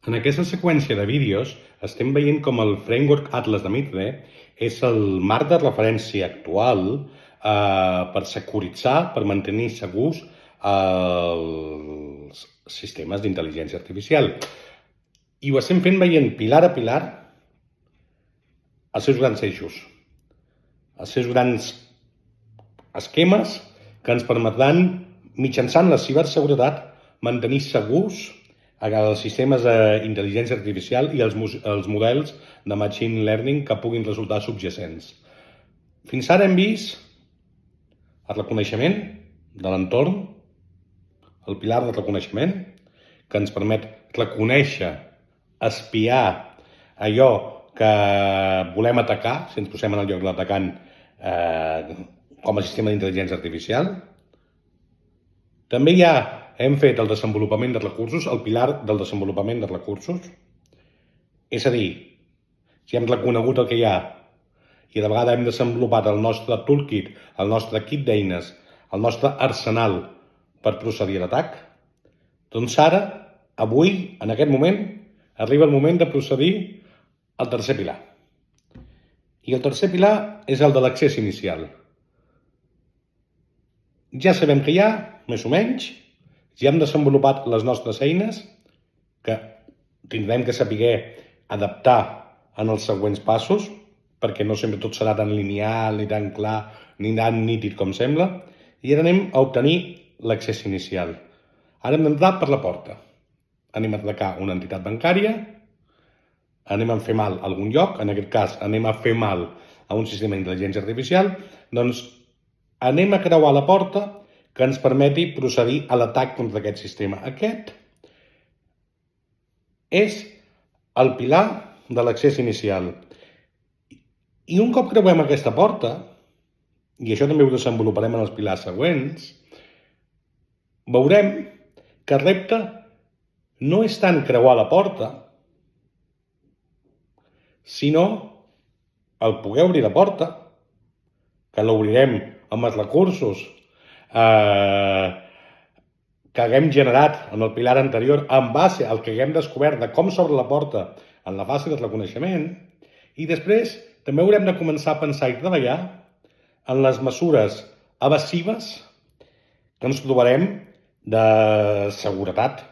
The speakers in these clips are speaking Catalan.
En aquesta seqüència de vídeos estem veient com el Framework Atlas de Mitre és el marc de referència actual per securitzar, per mantenir segurs els sistemes d'intel·ligència artificial. I ho estem fent veient pilar a pilar els seus grans eixos, els seus grans esquemes que ens permetran, mitjançant la ciberseguretat, mantenir segurs els sistemes d'intel·ligència artificial i els models de machine learning que puguin resultar subjacents. Fins ara hem vist el reconeixement de l'entorn, el pilar de reconeixement, que ens permet reconèixer, espiar allò que volem atacar, si ens posem en el lloc de l'atacant com a sistema d'intel·ligència artificial. També hem fet el desenvolupament de recursos, el pilar del desenvolupament de recursos. És a dir, si hem reconegut el que hi ha i de vegades hem desenvolupat el nostre toolkit, el nostre kit d'eines, el nostre arsenal per procedir a l'atac, doncs ara, avui, en aquest moment, arriba el moment de procedir al tercer pilar. I el tercer pilar és el de l'accés inicial. Ja sabem que hi ha, més o menys, ja hem desenvolupat les nostres eines, que tindrem que saber adaptar en els següents passos, perquè no sempre tot serà tan lineal, ni tan clar, ni tan nítid com sembla, i ara anem a obtenir l'accés inicial. Ara hem d'entrar per la porta. Anem a atacar una entitat bancària, anem a fer mal a algun lloc, en aquest cas anem a fer mal a un sistema d'intel·ligència artificial, doncs anem a creuar la porta que ens permeti procedir a l'atac contra aquest sistema. Aquest és el pilar de l'accés inicial. I un cop creuem aquesta porta, i això també ho desenvoluparem en els pilars següents, veurem que el repte no és tant creuar la porta, sinó el poder obrir la porta, que l'obrirem amb els recursos que haguem generat en el pilar anterior en base al que haguem descobert de com s'obre la porta en la fase de reconeixement, i després també haurem de començar a pensar i treballar en les mesures evasives que ens trobarem de seguretat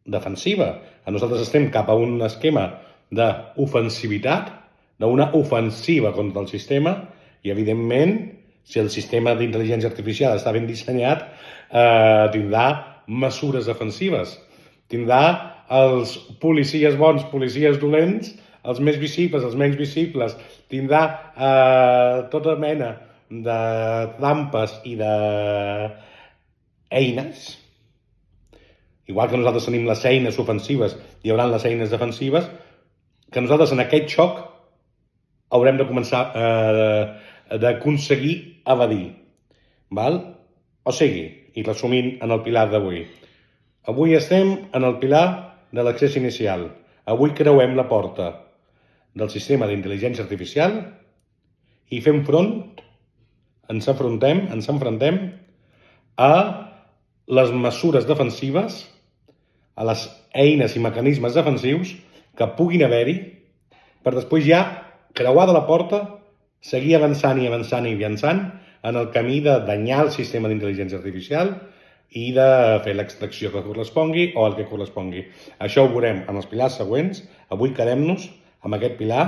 defensiva. Nosaltres estem cap a un esquema d'ofensivitat, d'una ofensiva contra el sistema, i evidentment, si el sistema d'intel·ligència artificial està ben dissenyat, tindrà mesures defensives. Tindrà els policies bons, policies dolents, els més visibles, els menys visibles. Tindrà tota mena de trampes i d'eines. Igual que nosaltres tenim les eines ofensives, hi haurà les eines defensives, que nosaltres en aquest xoc haurem de començar d'aconseguir evadir. O sigui, i resumint en el pilar d'avui, avui estem en el pilar de l'accés inicial. Avui creuem la porta del sistema d'intel·ligència artificial i fem front, ens enfrontem a les mesures defensives, a les eines i mecanismes defensius que puguin haver-hi, per després ja creuar de la porta, seguir avançant en el camí de danyar el sistema d'intel·ligència artificial i de fer l'extracció que correspongui o el que correspongui. Això ho veurem en els pilars següents. Avui quedem-nos amb aquest pilar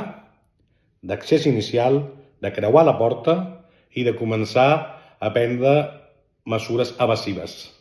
d'accés inicial, de creuar la porta i de començar a prendre mesures evasives.